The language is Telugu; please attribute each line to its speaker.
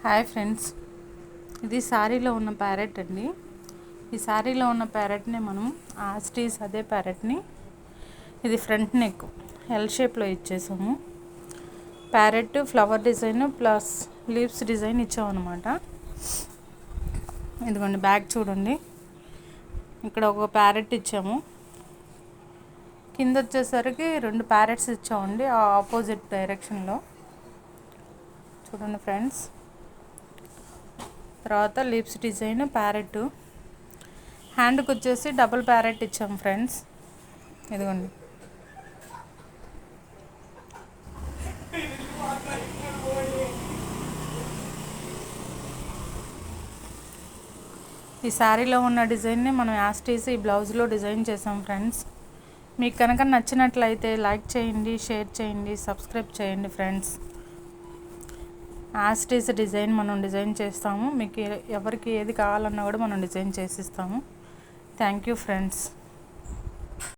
Speaker 1: హాయ్ ఫ్రెండ్స్, ఇది శారీలో ఉన్న ప్యారెట్ అండి. ఈ శారీలో ఉన్న ప్యారెట్ని మనం ఆస్టీస్ అదే ప్యారెట్ని ఇది ఫ్రంట్ నెక్ ఎల్ షేప్లో ఇచ్చేసాము. Parrot flower design plus leaves design ఇచ్చామన్నమాట. ఇదిగోండి బ్యాక్ చూడండి, ఇక్కడ ఒక ప్యారెట్ ఇచ్చాము. కింద వచ్చేసరికి 2 ప్యారెట్స్ ఇచ్చామండి ఆపోజిట్ డైరెక్షన్లో. చూడండి ఫ్రెండ్స్, తర్వాత లిప్స్ డిజైన్ ప్యారెట్, హ్యాండ్కి వచ్చేసి డబుల్ ప్యారెట్ ఇచ్చాము ఫ్రెండ్స్. ఇదిగోండి, ఈ శారీలో ఉన్న డిజైన్ని మనం యాస్టీస్ ఈ బ్లౌజ్లో డిజైన్ చేసాం ఫ్రెండ్స్. మీకు కనుక నచ్చినట్లయితే లైక్ చేయండి, షేర్ చేయండి, సబ్స్క్రైబ్ చేయండి ఫ్రెండ్స్. యాస్టీస్ డిజైన్ మనం డిజైన్ చేస్తాము. మీకు ఎవరికి ఏది కావాలన్నా కూడా మనం డిజైన్ చేసిస్తాము. Thank you friends.